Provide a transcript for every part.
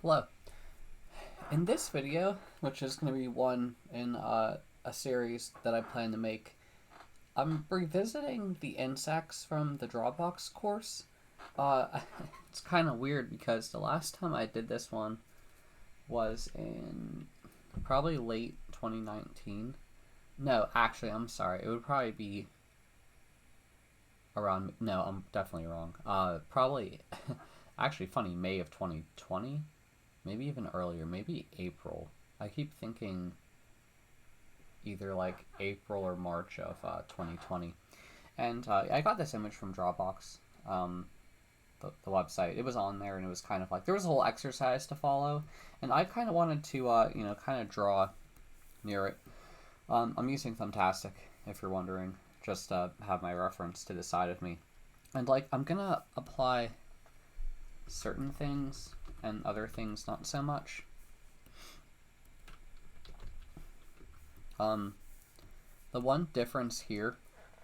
Hello. In this video, which is going to be one in a series that I plan to make, I'm revisiting the insects from the drawabox course. It's kind of weird because the last time I did this one was in probably late 2019. No, actually, I'm sorry. It would probably be around. No, I'm definitely wrong. Probably, actually, funny, May of 2020. Maybe even earlier, maybe April. I keep thinking either like April or March of 2020. And I got this image from Dropbox, the website. It was on there, and it was kind of like there was a whole exercise to follow, and I kind of wanted to, kind of draw near it. I'm using Thumbtastic, if you're wondering, just to have my reference to the side of me. And like I'm gonna apply certain things and other things not so much. The one difference here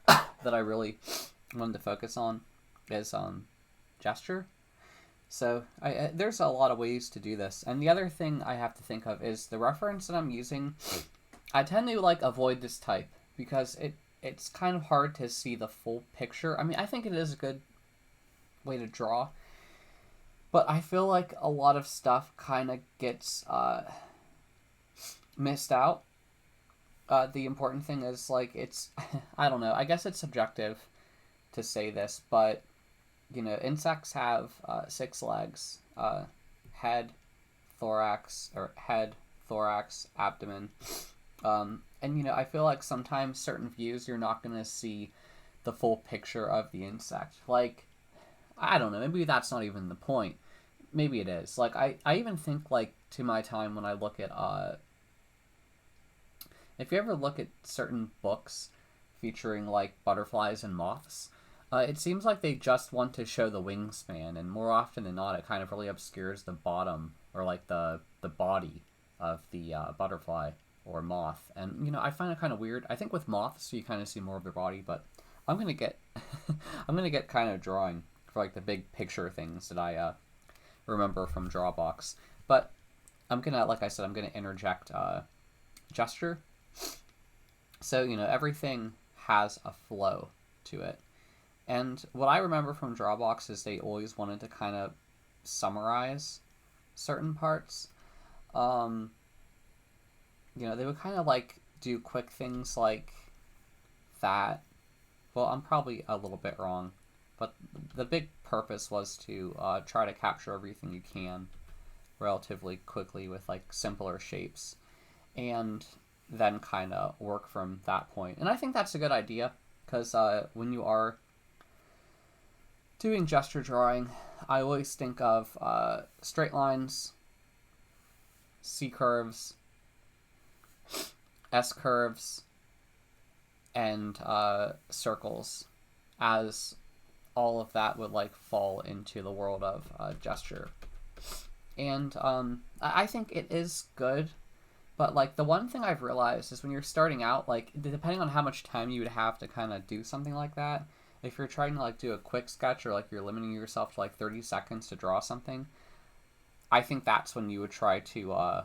that I really wanted to focus on is gesture. So there's a lot of ways to do this, and the other thing I have to think of is the reference that I'm using. I tend to like avoid this type because it's kind of hard to see the full picture. I mean, I think it is a good way to draw, but I feel like a lot of stuff kind of gets missed out. The important thing is like it's I don't know. I guess it's subjective to say this, but insects have six legs: head, thorax, abdomen. And I feel like sometimes certain views you're not gonna see the full picture of the insect. Like I don't know. Maybe that's not even the point. Maybe it is. Like I even think like to my time when I look at if you ever look at certain books featuring like butterflies and moths, it seems like they just want to show the wingspan, and more often than not, it kind of really obscures the bottom or like the body of the butterfly or moth. And I find it kind of weird. I think with moths you kind of see more of their body, but I'm gonna get I'm gonna get kind of drawing for like the big picture things that I remember from Drawbox. But I'm gonna, like I said, I'm gonna interject gesture. So everything has a flow to it, and what I remember from Drawbox is they always wanted to kind of summarize certain parts. Um, they would kind of like do quick things like that. Well, I'm probably a little bit wrong, but the big purpose was to try to capture everything you can relatively quickly with like simpler shapes, and then kind of work from that point. And I think that's a good idea because when you are doing gesture drawing, I always think of straight lines, C curves, S curves, and circles, as all of that would like fall into the world of gesture. And I think it is good, but like the one thing I've realized is when you're starting out, like depending on how much time you would have to kind of do something like that, if you're trying to like do a quick sketch or like you're limiting yourself to like 30 seconds to draw something, I think that's when you would try to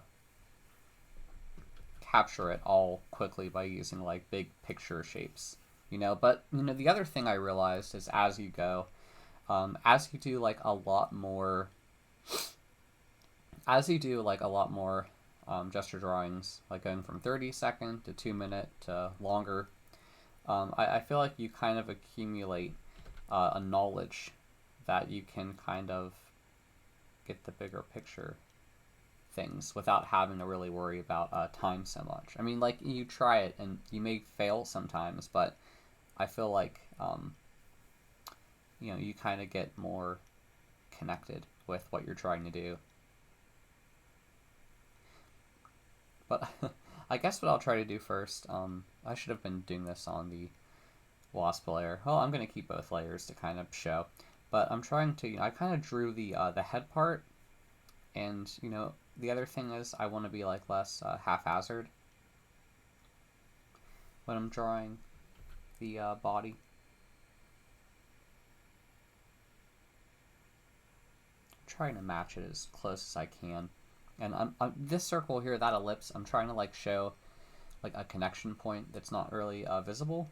capture it all quickly by using like big picture shapes. But the other thing I realized is as you go, as you do like a lot more gesture drawings, like going from 30-second to 2-minute to longer, I feel like you kind of accumulate a knowledge that you can kind of get the bigger picture things without having to really worry about time so much. I mean, like you try it and you may fail sometimes, but I feel like you kind of get more connected with what you're trying to do. But I guess what I'll try to do first, I should have been doing this on the wasp layer. Well, I'm going to keep both layers to kind of show. But I'm trying to, I kind of drew the head part, and, the other thing is I want to be like less haphazard when I'm drawing the body. trying to match it as close as I can. And this circle here, that ellipse, I'm trying to like show like a connection point that's not really visible.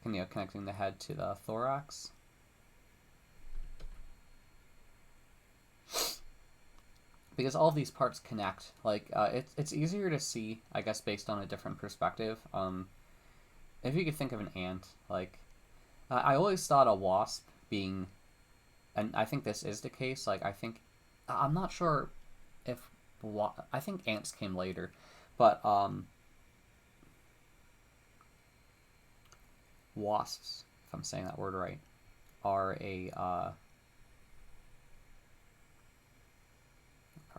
And, connecting the head to the thorax. Because all of these parts connect. Like, it's easier to see, I guess, based on a different perspective. If you could think of an ant, like, I always thought a wasp being, and I think this is the case, like, I'm not sure if, I think ants came later, but, wasps, if I'm saying that word right, are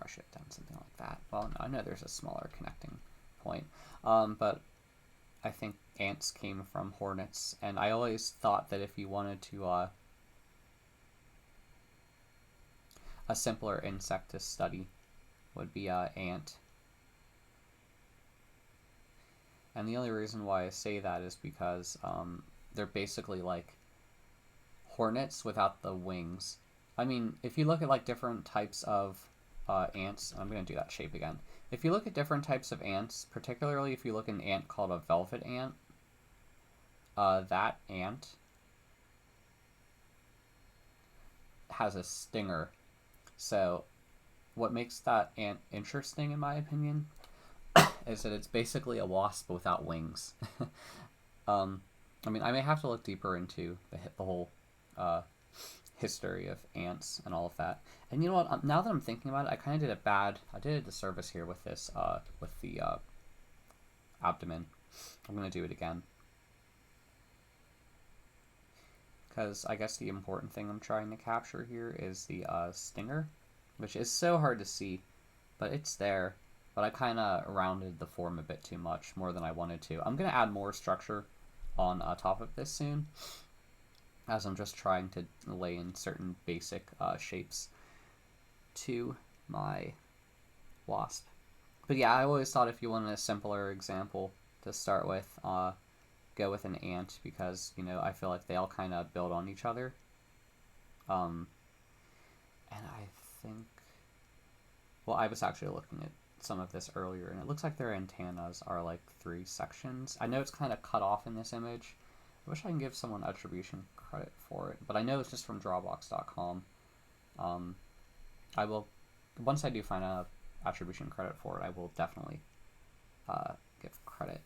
I should have done something like that. Well, I know there's a smaller connecting point, but I think ants came from hornets, and I always thought that if you wanted to, a simpler insect to study would be ant. And the only reason why I say that is because they're basically like hornets without the wings. I mean, if you look at like different types of ants, I'm going to do that shape again. If you look at different types of ants, particularly if you look at an ant called a velvet ant, that ant has a stinger. So what makes that ant interesting, in my opinion, is that it's basically a wasp without wings. I mean, I may have to look deeper into the whole history of ants and all of that. And you know what? Now that I'm thinking about it, I kind of did I did a disservice here with this, with the abdomen. I'm going to do it again. Because I guess the important thing I'm trying to capture here is the stinger, which is so hard to see, but it's there. But I kind of rounded the form a bit too much, more than I wanted to. I'm going to add more structure on top of this soon, as I'm just trying to lay in certain basic shapes to my wasp. But yeah, I always thought if you wanted a simpler example to start with, go with an ant, because, I feel like they all kind of build on each other. And I think, well, I was actually looking at some of this earlier, and it looks like their antennas are like 3 sections. I know it's kind of cut off in this image. I wish I can give someone attribution credit for it, but I know it's just from drawabox.com. I will, once I do find out attribution credit for it, I will definitely give credit.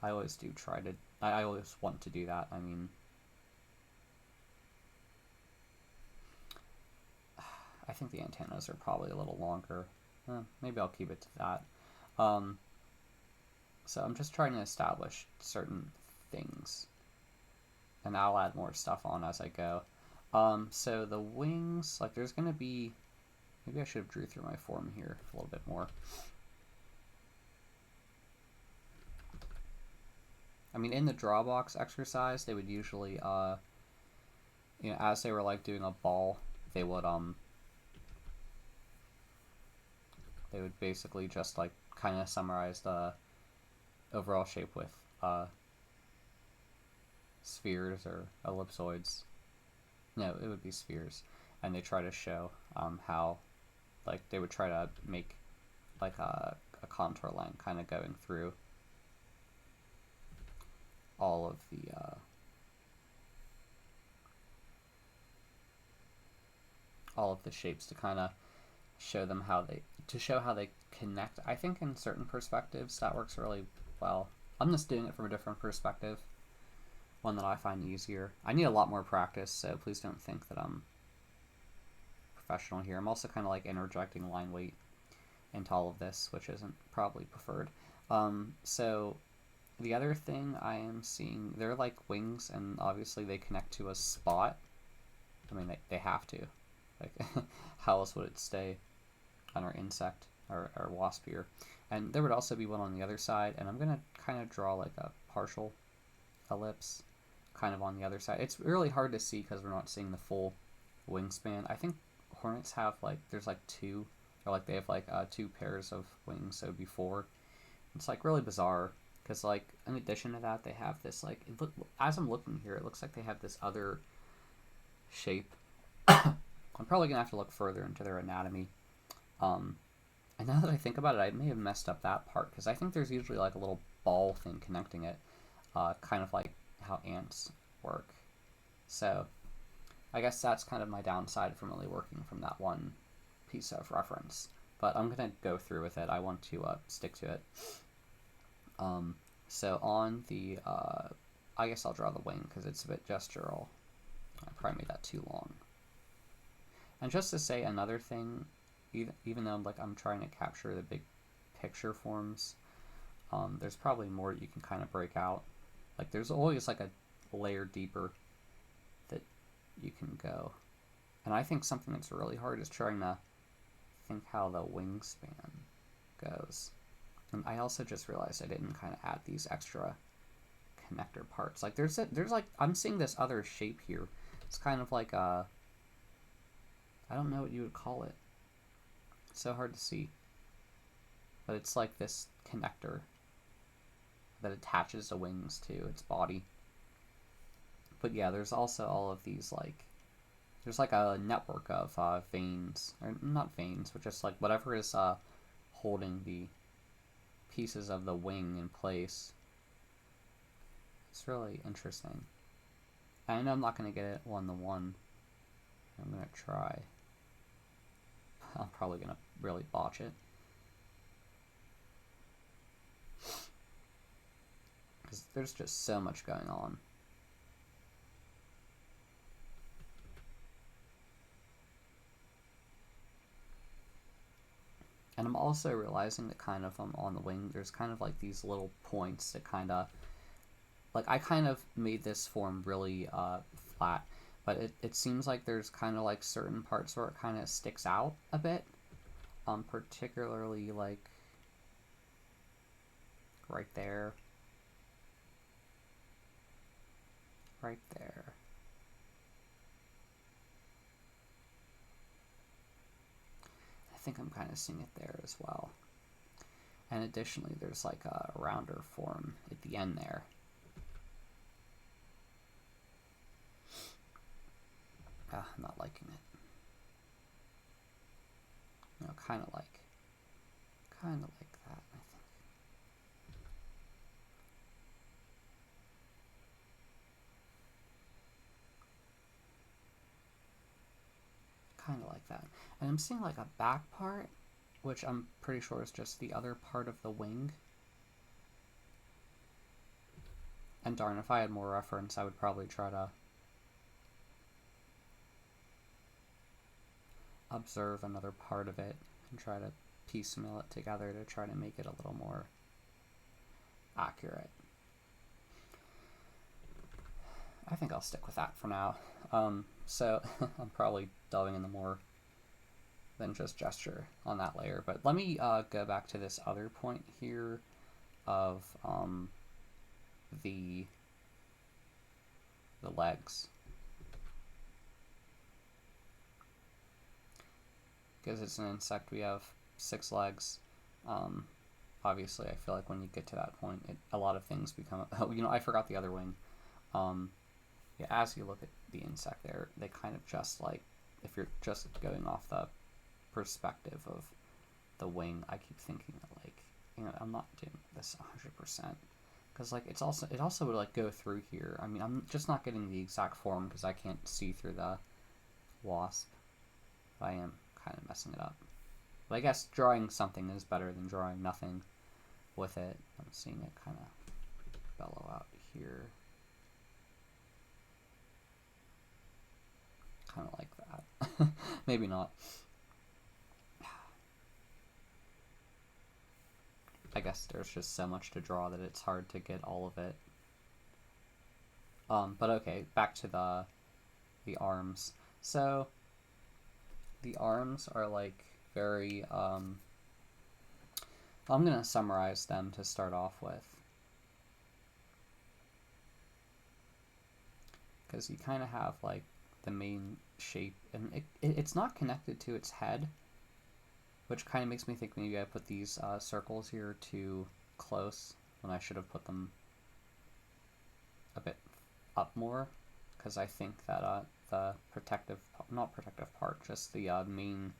I always do try to, I always want to do that. I mean, I think the antennas are probably a little longer. Maybe I'll keep it to that. So I'm just trying to establish certain things, and I'll add more stuff on as I go. So the wings, like there's going to be, maybe I should have drew through my form here a little bit more. I mean, in the drawbox exercise, they would usually, as they were like doing a ball, they would basically just like kind of summarize the overall shape with spheres or ellipsoids. No, it would be spheres, and they try to show how, like, they would try to make like a contour line kind of going through all of the shapes to kind of show them how they connect. I think in certain perspectives that works really well. I'm just doing it from a different perspective, one that I find easier. I need a lot more practice, so please don't think that I'm professional here. I'm also kind of like interjecting line weight into all of this, which isn't probably preferred. So the other thing I am seeing, they're like wings, and obviously they connect to a spot. I mean, they have to. Like, how else would it stay on our insect, or wasp here? And there would also be one on the other side, and I'm going to kind of draw like a partial ellipse kind of on the other side. It's really hard to see because we're not seeing the full wingspan. I think hornets have like, there's like 2, or like they have like 2 pairs of wings, so before. It's like really bizarre, because like in addition to that, they have this like, as I'm looking here, it looks like they have this other shape I'm probably going to have to look further into their anatomy. And now that I think about it, I may have messed up that part, because I think there's usually like a little ball thing connecting it, kind of like how ants work. So I guess that's kind of my downside from really working from that one piece of reference. But I'm going to go through with it. I want to stick to it. So on the, I guess I'll draw the wing because it's a bit gestural. I probably made that too long. And just to say another thing, even though I'm trying to capture the big picture forms, there's probably more you can kind of break out. Like there's always like a layer deeper that you can go. And I think something that's really hard is trying to think how the wingspan goes. And I also just realized I didn't kind of add these extra connector parts. Like there's like, I'm seeing this other shape here. It's kind of like a, I don't know what you would call it. It's so hard to see. But it's like this connector that attaches the wings to its body. But yeah, there's also all of these like, there's like a network of veins, or not veins, but just like whatever is holding the pieces of the wing in place. It's really interesting. I know I'm not going to get it one-to-one. I'm going to try. I'm probably going to really botch it. Because there's just so much going on. And I'm also realizing that kind of on the wing, there's kind of like these little points that kind of, like I kind of made this form really flat, but it seems like there's kind of like certain parts where it kind of sticks out a bit, particularly like right there, right there. I think I'm kind of seeing it there as well. And additionally, there's like a rounder form at the end there. I'm not liking it. No, kind of like that, I think. Kind of like that. And I'm seeing like a back part, which I'm pretty sure is just the other part of the wing. And darn, if I had more reference, I would probably try to observe another part of it and try to piecemeal it together to try to make it a little more accurate. I think I'll stick with that for now. So I'm probably delving into more than just gesture on that layer, but let me go back to this other point here of the legs, because it's an insect. We have 6 legs. Obviously, I feel like when you get to that point, a lot of things become. Oh, you know, I forgot the other wing. Yeah, as you look at the insect there, they kind of just like, if you're just going off the perspective of the wing, I keep thinking that like, you know, I'm not doing this 100%, because like it also would like go through here. I mean, I'm just not getting the exact form because I can't see through the wasp. But I am kind of messing it up. But I guess drawing something is better than drawing nothing with it. I'm seeing it kind of bellow out here. Kind of like that. Maybe not. I guess there's just so much to draw that it's hard to get all of it. But okay, back to the arms. So the arms are like very, I'm gonna summarize them to start off with, because you kind of have like the main shape, and it's not connected to its head, which kind of makes me think maybe I put these circles here too close when I should have put them a bit up more, because I think that the protective, not protective part, just the main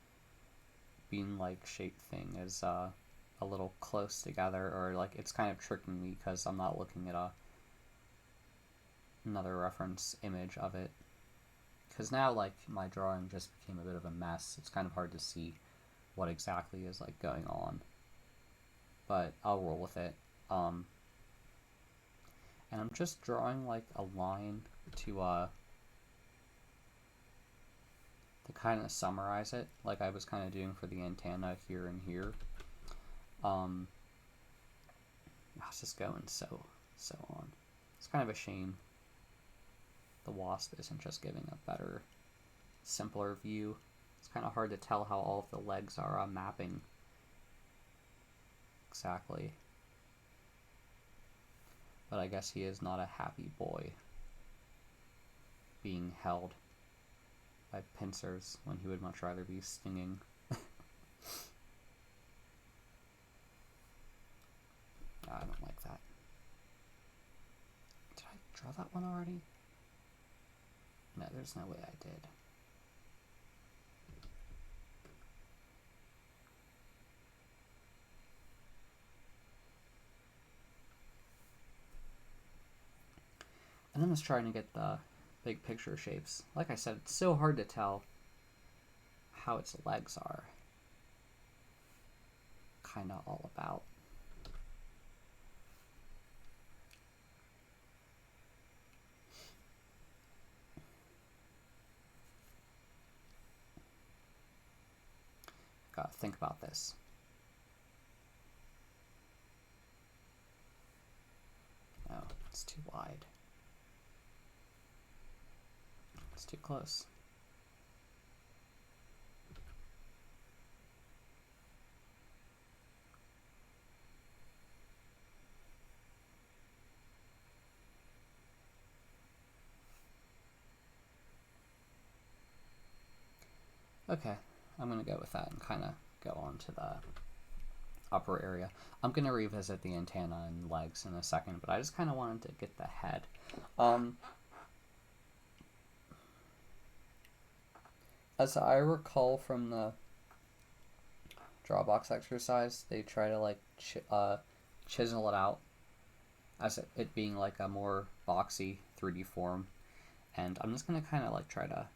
bean-like shaped thing is a little close together, or like it's kind of tricking me because I'm not looking at another reference image of it. Because now, like, my drawing just became a bit of a mess. It's kind of hard to see what exactly is, like, going on. But I'll roll with it. And I'm just drawing, like, a line to kind of summarize it, like I was kind of doing for the antenna here and here. It's just going so on. It's kind of a shame the wasp isn't just giving a better, simpler view. It's kind of hard to tell how all of the legs are mapping exactly. But I guess he is not a happy boy being held by pincers when he would much rather be stinging. I don't like that. Did I draw that one already? No, there's no way I did. And I'm just trying to get the big picture shapes. Like I said, it's so hard to tell how its legs are kind of all about. Gotta think about this. No, it's too wide. It's too close. Okay, I'm going to go with that and kind of go on to the upper area. I'm going to revisit the antenna and legs in a second, but I just kind of wanted to get the head. As I recall from the drawabox exercise, they try to like chisel it out as it being like a more boxy 3D form, and I'm just going to kind of like try to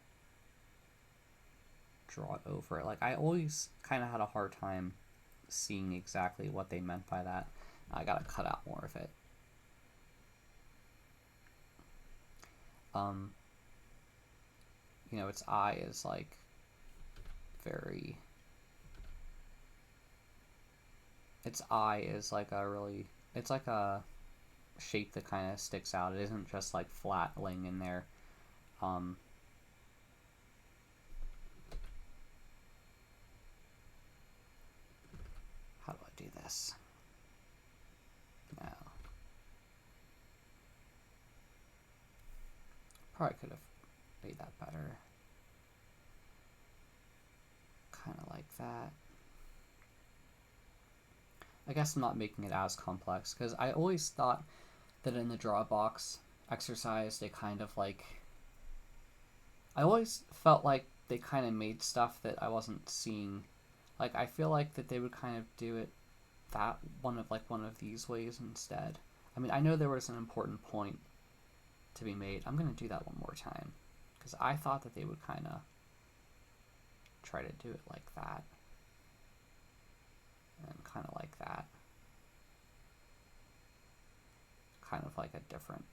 draw it over it. Like, I always kind of had a hard time seeing exactly what they meant by that. I gotta cut out more of it. You know, its eye is like very... Its eye is like a really... It's like a shape that kind of sticks out. It isn't just like flat laying in there. How do I do this? No. Probably could have made that better. Kind of like that. I guess I'm not making it as complex, because I always thought that in the drawabox exercise, they kind of like... I always felt like they kind of made stuff that I wasn't seeing. Like, I feel like that they would kind of do it one of these ways instead. I mean, I know there was an important point to be made. I'm going to do that one more time, because I thought that they would kind of try to do it like that. And kind of like that. Kind of like a different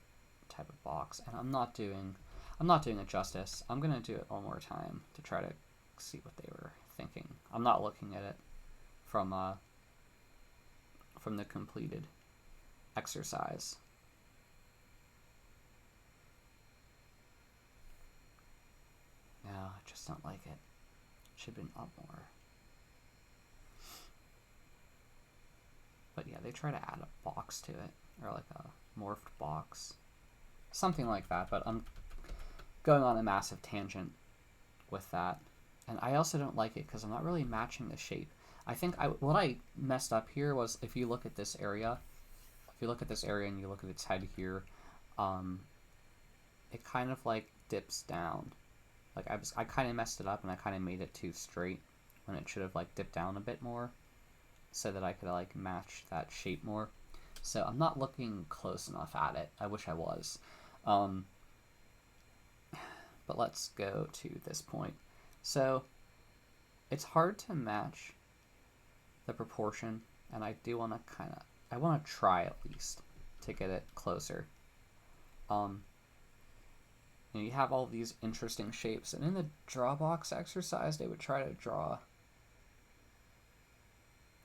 type of box. And I'm not doing it justice. I'm going to do it one more time to try to see what they were thinking. I'm not looking at it from the completed exercise. No, I just don't like it. It should have been up more. But yeah, they try to add a box to it, or like a morphed box. Something like that, but I'm going on a massive tangent with that. And I also don't like it because I'm not really matching the shape. I think what I messed up here was, if you look at this area, and you look at its head here, it kind of like dips down. Like I kind of messed it up and I kind of made it too straight when it should have like dipped down a bit more so that I could like match that shape more. So I'm not looking close enough at it. I wish I was. But let's go to this point. So it's hard to match the proportion, and I do want to I want to try at least to get it closer. You have all these interesting shapes, and in the draw box exercise, they would try to draw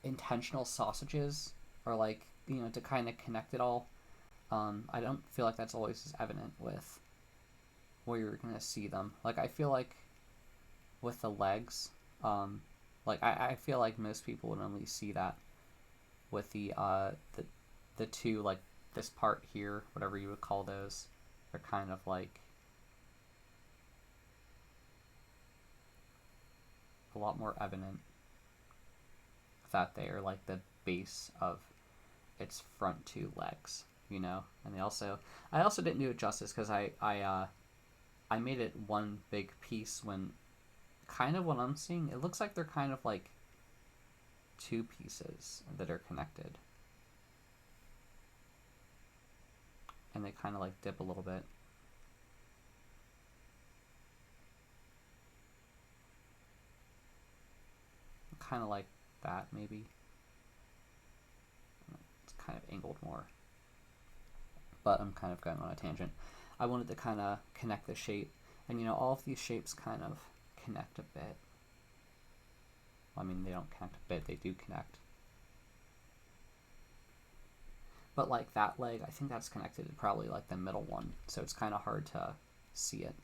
intentional sausages, or like, to kind of connect it all. I don't feel like that's always as evident with where you're going to see them. Like, I feel like with the legs, I feel like most people would only see that with the two, like this part here, whatever you would call those, are kind of like a lot more evident that they are like the base of its front two legs, and I also didn't do it justice because I made it one big piece when kind of what I'm seeing, it looks like they're kind of like two pieces that are connected, and they kind of like dip a little bit. Kind of like that, maybe. It's kind of angled more, but I'm kind of going on a tangent. I wanted to kind of connect the shape, and all of these shapes kind of connect a bit. I mean, they don't connect a bit, they do connect. But like that leg, I think that's connected to probably like the middle one, so it's kind of hard to see it.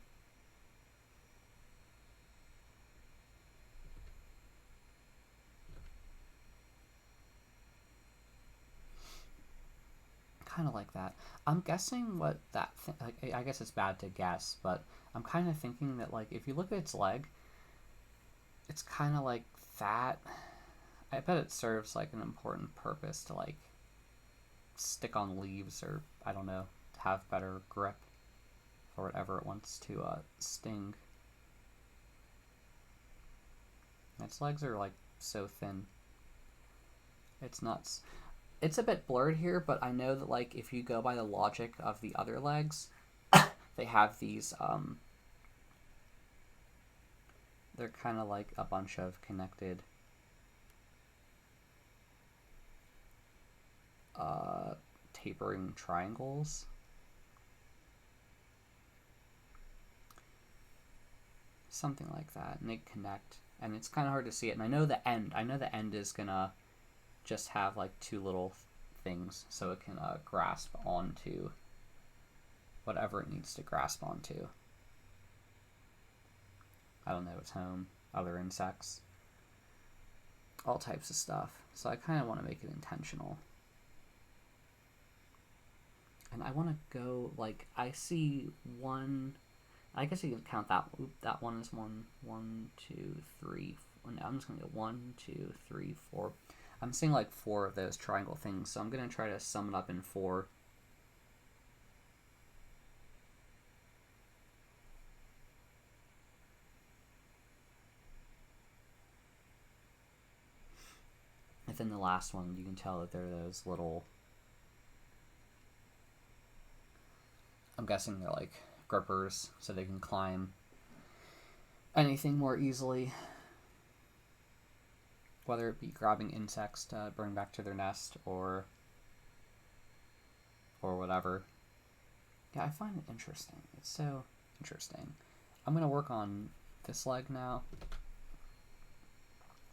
Kind of like that. I'm guessing what that like, I guess it's bad to guess, but I'm kind of thinking that like if you look at its leg, it's kind of like that. I bet it serves like an important purpose to like stick on leaves, or I don't know, to have better grip for whatever it wants to sting. Its legs are like so thin. It's nuts. It's a bit blurred here, but I know that like if you go by the logic of the other legs, they have these they're kind of like a bunch of connected tapering triangles. Something like that, and they connect, and it's kind of hard to see it. And I know the end is gonna just have like two little things, so it can grasp onto whatever it needs to grasp onto. I don't know, its home, other insects, all types of stuff. So I kind of want to make it intentional. And I want to go, like, I see one, I guess you can count that. That one is 1, 2, 3. No, I'm just going to go 1, 2, 3, 4. I'm seeing like 4 of those triangle things, so I'm going to try to sum it up in 4. And then the last one, you can tell that there are those little, I'm guessing they're like grippers, so they can climb anything more easily, whether it be grabbing insects to bring back to their nest or whatever. Yeah, I find it interesting. It's so interesting. I'm going to work on this leg now.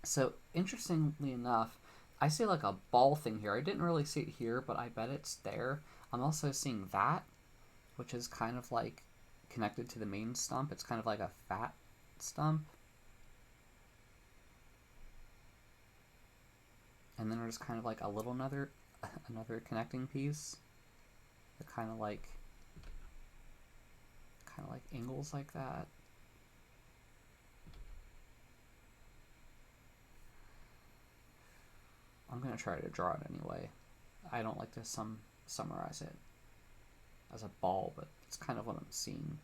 So, interestingly enough, I see like a ball thing here. I didn't really see it here, but I bet it's there. I'm also seeing that, which is kind of like connected to the main stump. It's kind of like a fat stump. And then there's kind of like a little another connecting piece that kind of like angles like that. I'm going to try to draw it anyway. I don't like to summarize it as a ball, but it's kind of what I'm seeing.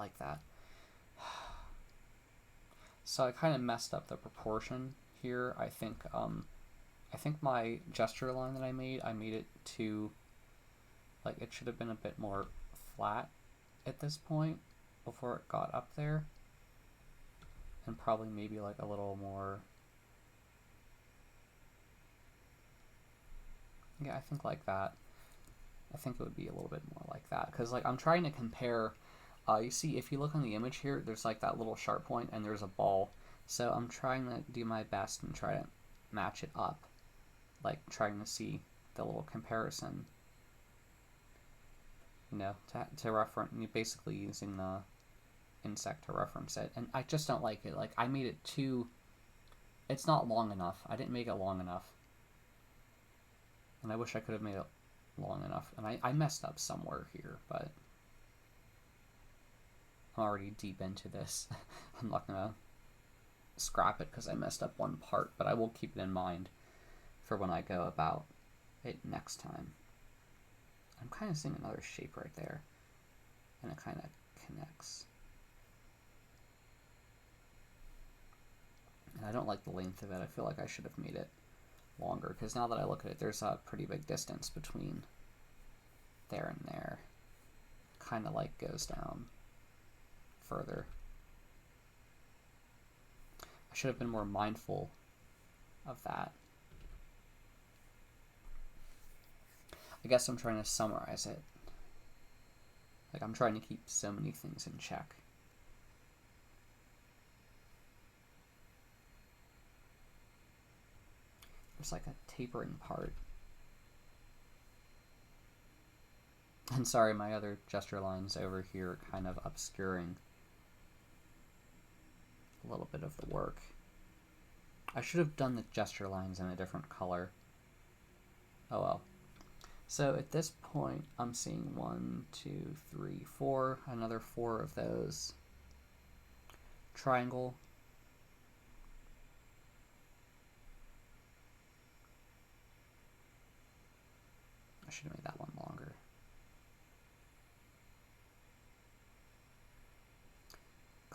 like that. So I kind of messed up the proportion here. I think my gesture line that I made it too, like, it should have been a bit more flat at this point before it got up there, and probably maybe like a little more, yeah, I think like that. I think it would be a little bit more like that, because like I'm trying to compare, you see if you look on the image here, there's like that little sharp point and there's a ball, so I'm trying to do my best and try to match it up, like trying to see the little comparison, you know, to reference, basically using the insect to reference it. And I just don't like it. Like, I made it too, it's not long enough. I didn't make it long enough, and I wish I could have made it long enough, and I messed up somewhere here, but I'm already deep into this. I'm not gonna scrap it because I messed up one part, but I will keep it in mind for when I go about it next time. I'm kind of seeing another shape right there, and it kind of connects. And I don't like the length of it. I feel like I should have made it longer, because now that I look at it, there's a pretty big distance between there and there. Kind of like goes down further. I should have been more mindful of that. I guess I'm trying to summarize it. Like, I'm trying to keep so many things in check. There's like a tapering part. And sorry, my other gesture lines over here kind of obscuring a little bit of the work. I should have done the gesture lines in a different color. Oh well. So at this point, I'm seeing 1, 2, 3, 4, another 4 of those. Triangle. I should have made that one longer.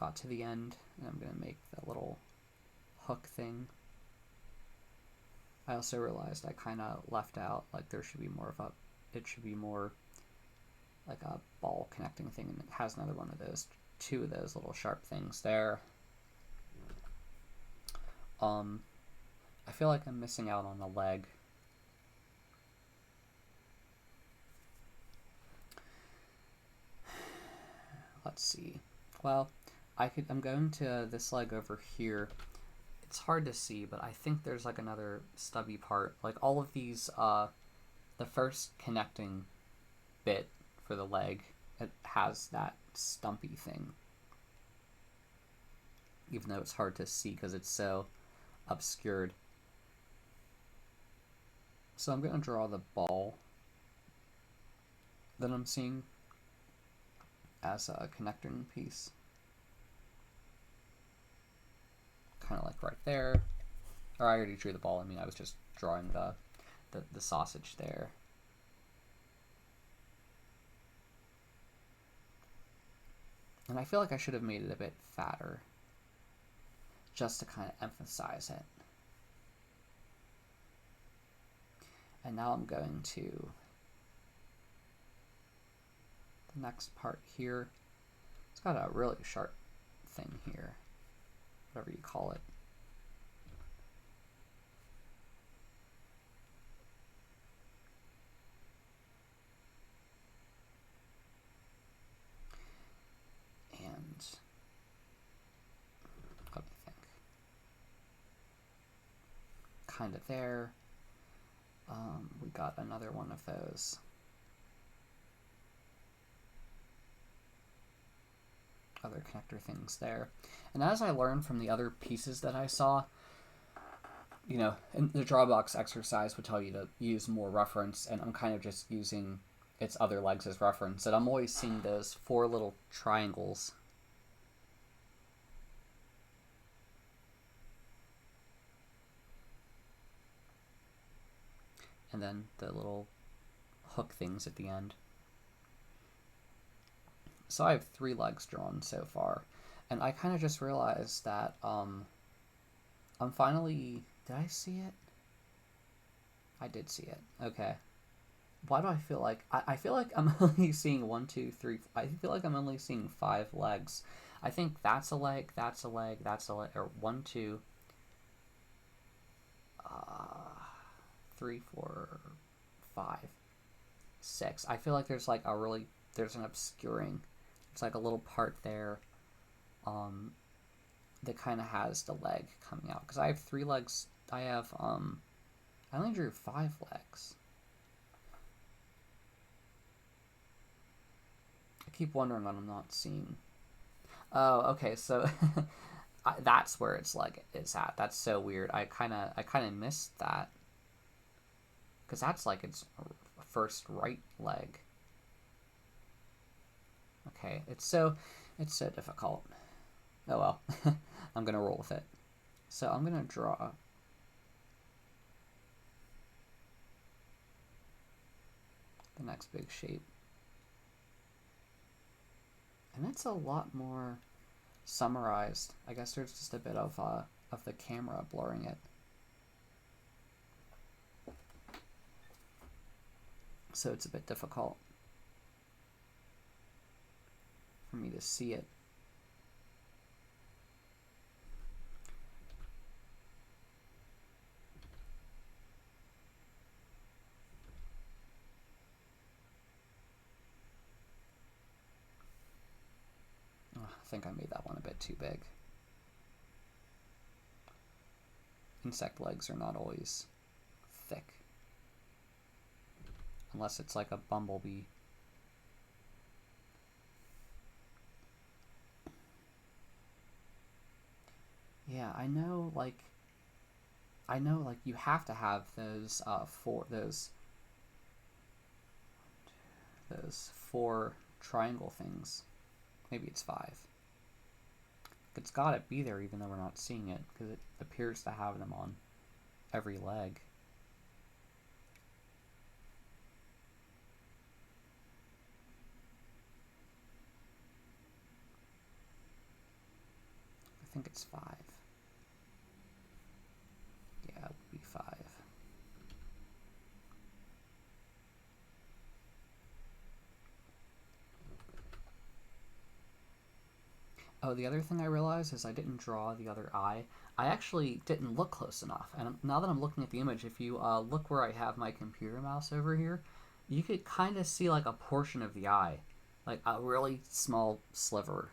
Got to the end, and I'm going to make the little hook thing. I also realized I kind of left out, like, there should be more of a, it should be more like a ball connecting thing, and it has another one of those, 2 of those little sharp things there. I feel like I'm missing out on the leg. Let's see. Well, I'm going to this leg over here. It's hard to see, but I think there's like another stubby part. Like all of these, the first connecting bit for the leg, it has that stumpy thing. Even though it's hard to see because it's so obscured. So I'm going to draw the ball that I'm seeing as a connecting piece. Kind of like right there. Or I already drew the ball. I mean, I was just drawing the sausage there. And I feel like I should have made it a bit fatter, just to kind of emphasize it. And now I'm going to the next part here. It's got a really sharp thing here, whatever you call it. And let me think. Kind of there. We got another one of those. Other connector things there. And as I learned from the other pieces that I saw, you know, and the drawabox exercise would tell you to use more reference, and I'm kind of just using its other legs as reference. And I'm always seeing those 4 little triangles. And then the little hook things at the end. So I have 3 legs drawn so far, and I kind of just realized that I'm finally, did I see it? I did see it. Okay. Why do I feel like I feel like I'm only seeing 1, 2, 3. I feel like I'm only seeing 5 legs. I think that's a leg, that's a leg, that's a leg, or 1, 2, 3, 4, 5, 6. I feel like there's like there's an obscuring. It's like a little part there, that kind of has the leg coming out. Because I have 3 legs. I only drew 5 legs. I keep wondering what I'm not seeing. Oh, okay, so that's where its leg is at. That's so weird. I kind of missed that. Because that's like its first right leg. Okay, it's so difficult. Oh well. I'm gonna roll with it. So I'm gonna draw the next big shape. And it's a lot more summarized. I guess there's just a bit of the camera blurring it. So it's a bit difficult for me to see it. Oh, I think I made that one a bit too big. Insect legs are not always thick. Unless it's like a bumblebee. Yeah, I know like you have to have those those 4 triangle things. Maybe it's 5. It's gotta be there even though we're not seeing it, because it appears to have them on every leg. I think it's 5. Yeah, it would be 5. Oh, the other thing I realized is I didn't draw the other eye. I actually didn't look close enough. And now that I'm looking at the image, if you look where I have my computer mouse over here, you could kind of see like a portion of the eye. Like a really small sliver.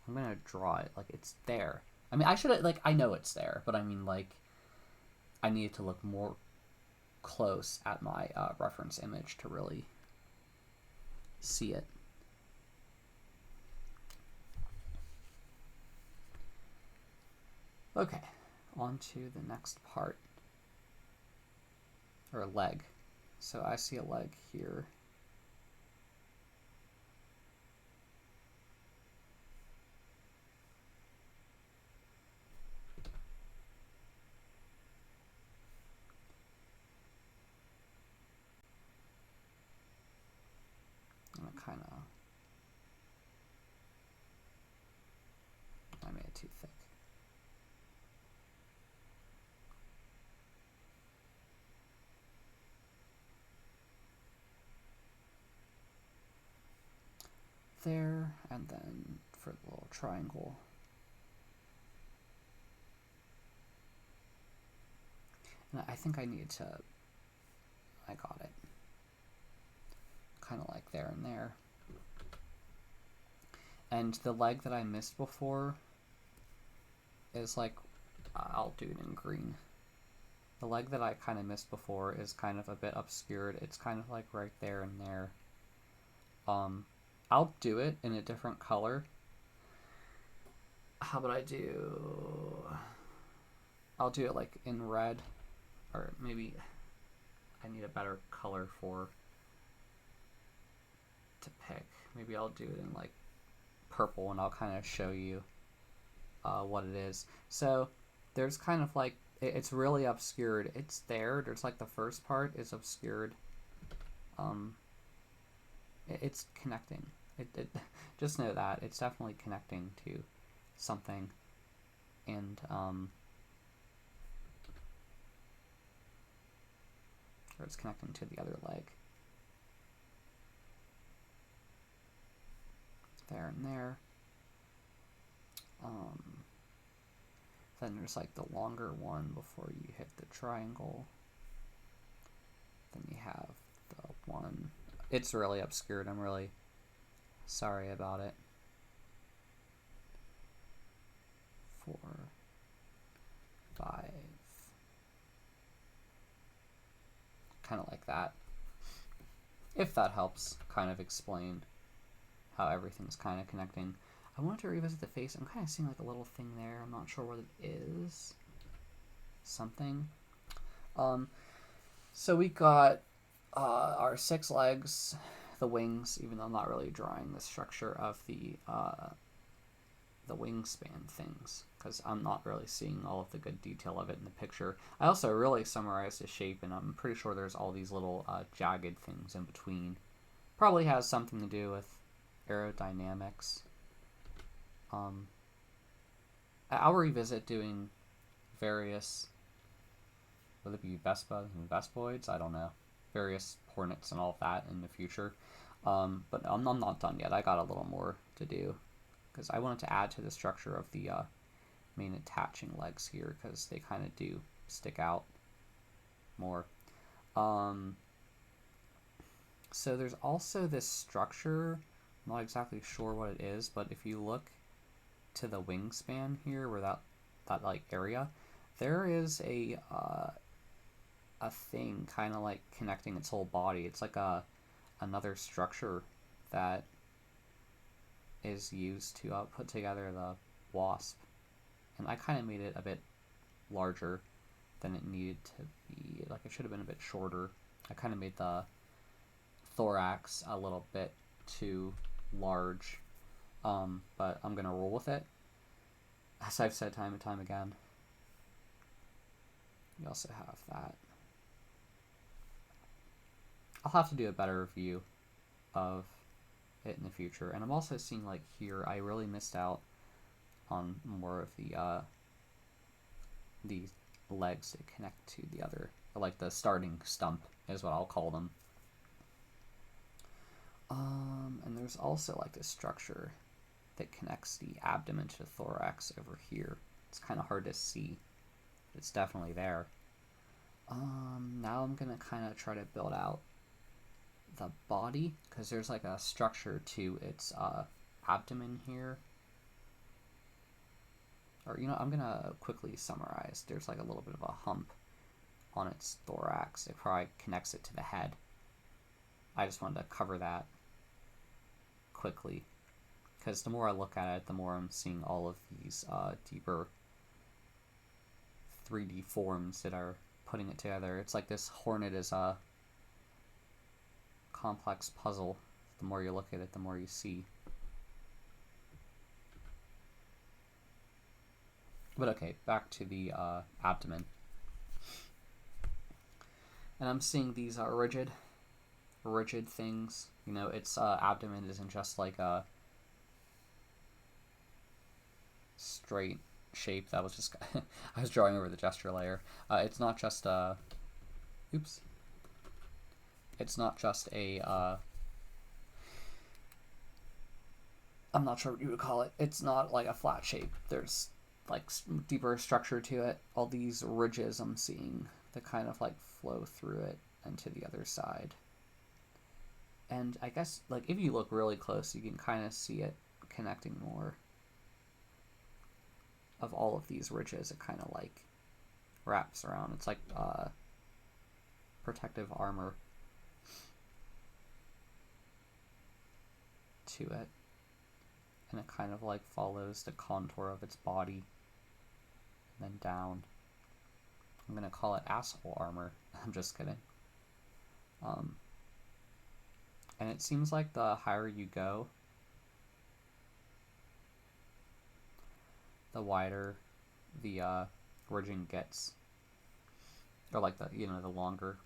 I'm going to draw it like it's there. I mean, I should like, I know it's there, but I mean like, I needed to look more close at my reference image to really see it. Okay, on to the next part, or leg. So I see a leg here. And I made it too thick. There, and then for the little triangle. And I think I need to, I got it. Kind of like there and there. And the leg that I missed before is like, I'll do it in green. The leg that I kind of missed before is kind of a bit obscured. It's kind of like right there and there. I'll do it in a different color. How about I'll do it like in red, or maybe I need a better color to pick. Maybe I'll do it in like purple, and I'll kind of show you what it is. So there's kind of like, it's really obscured. It's there. There's like the first part is obscured. It's connecting. it just know that it's definitely connecting to something, and or it's connecting to the other leg. There and there. Then there's like the longer one before you hit the triangle. Then you have the one. It's really obscured. I'm really sorry about it. 4, 5. Kind of like that. If that helps kind of explain how everything's kind of connecting. I wanted to revisit the face. I'm kind of seeing like a little thing there. I'm not sure what it is. Something. So we got our 6 legs, the wings, even though I'm not really drawing the structure of the wingspan things, because I'm not really seeing all of the good detail of it in the picture. I also really summarized the shape, and I'm pretty sure there's all these little jagged things in between. Probably has something to do with aerodynamics. I'll revisit doing various, whether it be Vespas and Vespoids, I don't know, various Hornets and all of that in the future. But I'm not done yet. I got a little more to do, because I wanted to add to the structure of the main attaching legs here, because they kind of do stick out more. So there's also this structure. I'm not exactly sure what it is, but if you look to the wingspan here, where that like area, there is a thing kind of like connecting its whole body. It's like another structure that is used to put together the wasp, and I kind of made it a bit larger than it needed to be. Like, it should have been a bit shorter. I kind of made the thorax a little bit too large, but I'm gonna roll with it, as I've said time and time again. You also have that. I'll have to do a better review of it in the future. And I'm also seeing, like, here, I really missed out on more of the legs that connect to the other, or like the starting stump is what I'll call them. And there's also like this structure that connects the abdomen to the thorax over here. It's kind of hard to see, but it's definitely there. Now I'm gonna kind of try to build out the body, because there's like a structure to its abdomen here. Or, you know, I'm gonna quickly summarize. There's like a little bit of a hump on its thorax. It probably connects it to the head. I just wanted to cover that quickly, because the more I look at it, the more I'm seeing all of these deeper 3D forms that are putting it together. It's like this hornet is a complex puzzle. The more you look at it, the more you see. But okay, back to the abdomen. And I'm seeing these rigid things. You know, its abdomen isn't just like a straight shape. That was just I was drawing over the gesture layer. It's not just a oops. It's not just a I'm not sure what you would call it. It's not like a flat shape. There's like deeper structure to it. All these ridges I'm seeing that kind of like flow through it and to the other side. And I guess, like, if you look really close, you can kind of see it connecting more of all of these ridges. It kind of like wraps around. It's like protective armor to it. And it kind of like follows the contour of its body and then down. I'm gonna call it asshole armor. I'm just kidding. And it seems like the higher you go, the wider the ridging gets, or like the, you know, the longer.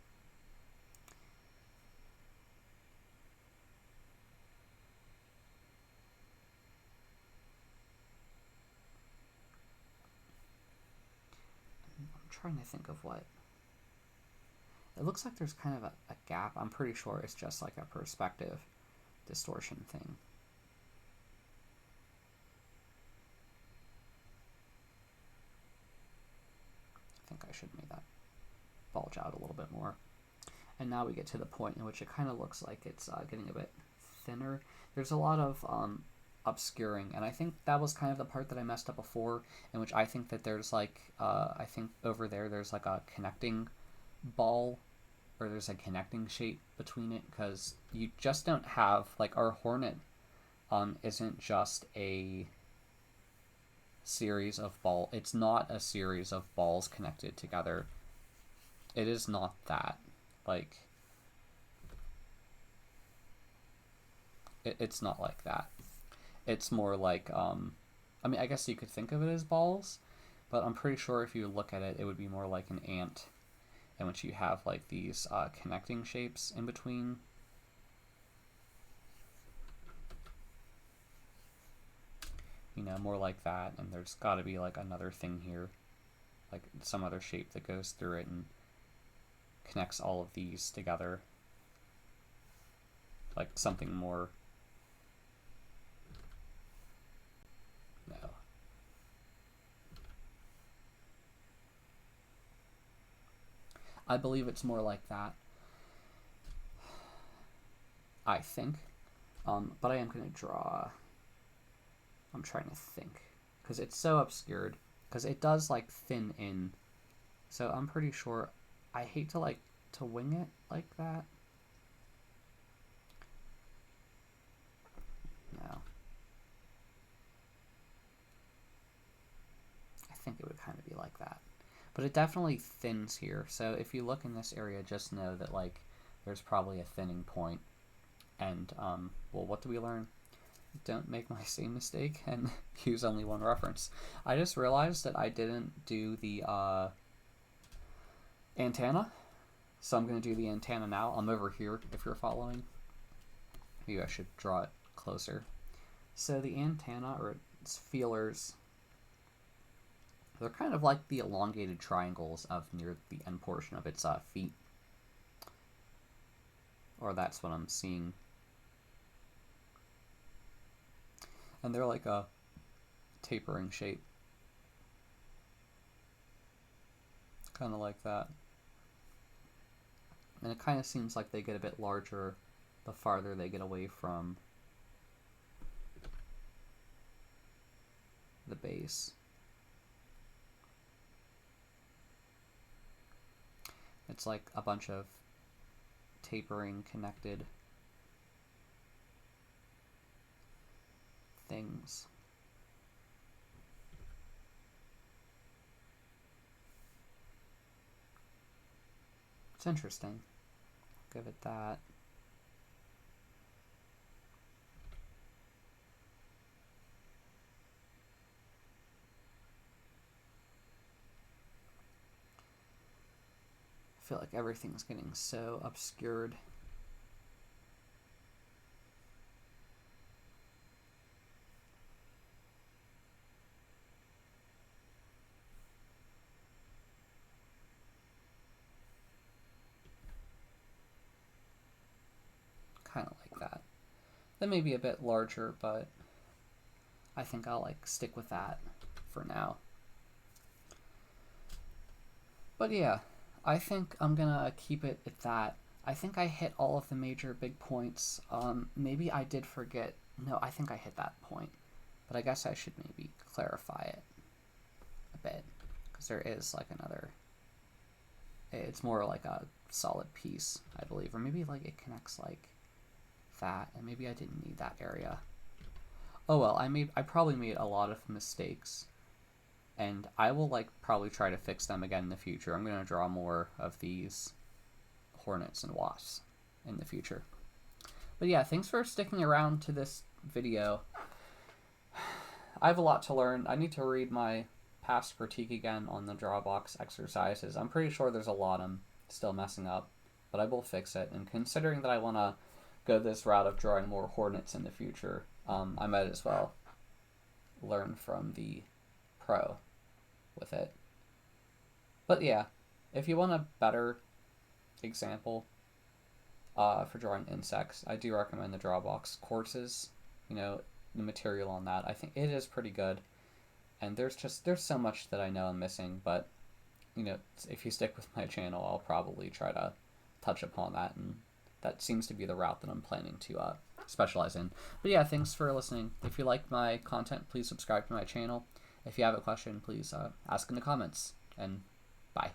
trying to think of what. It looks like there's kind of a gap. I'm pretty sure it's just like a perspective distortion thing. I think I should make that bulge out a little bit more. And now we get to the point in which it kind of looks like it's getting a bit thinner. There's a lot of obscuring, and I think that was kind of the part that I messed up before, in which I think that there's like, I think over there's like a connecting ball, or there's a connecting shape between it, because you just don't have, like, our hornet isn't just a series of balls. It's not a series of balls connected together. It is not that. Like, it's not like that. It's more like, I mean, I guess you could think of it as balls, but I'm pretty sure if you look at it, it would be more like an ant, in which you have like these connecting shapes in between. You know, more like that, and there's got to be like another thing here, like some other shape that goes through it and connects all of these together, like something more. No. I believe it's more like that. I think. But I am going to draw. I'm trying to think. Because it's so obscured. Because it does, like, thin in. So I'm pretty sure. I hate to, like, to wing it like that. No. I think it would kind of be like that. But it definitely thins here. So if you look in this area, just know that, like, there's probably a thinning point. And, well, what do we learn? Don't make my same mistake and use only one reference. I just realized that I didn't do the antenna. So I'm going to do the antenna now. I'm over here if you're following. Maybe I should draw it closer. So the antenna, or its feelers, they're kind of like the elongated triangles of near the end portion of its feet. Or that's what I'm seeing. And they're like a tapering shape. Kind of like that. And it kind of seems like they get a bit larger the farther they get away from the base. It's like a bunch of tapering connected things. It's interesting. Give it that. I feel like everything's getting so obscured. Kind of like that. That may be a bit larger, but I think I'll like stick with that for now. But yeah, I think I'm gonna keep it at that. I think I hit all of the major big points. Maybe I did forget. No, I think I hit that point. But I guess I should maybe clarify it a bit, because there is like another. It's more like a solid piece, I believe, or maybe like it connects like that, and maybe I didn't need that area. Oh well, I probably made a lot of mistakes, and I will like probably try to fix them again in the future. I'm going to draw more of these hornets and wasps in the future. But yeah, thanks for sticking around to this video. I have a lot to learn. I need to read my past critique again on the drawabox exercises. I'm pretty sure there's a lot I'm still messing up, but I will fix it. And considering that I want to go this route of drawing more hornets in the future, I might as well learn from the pro with it. But But yeah, if you want a better example for drawing insects, I do recommend the drawabox courses. You know, the material on that, I think it is pretty good. And there's so much that I know I'm missing, but you know, if you stick with my channel, I'll probably try to touch upon that, and that seems to be the route that I'm planning to specialize in. But yeah, thanks for listening. If you like my content, please subscribe to my channel. If you have a question, please ask in the comments, and bye.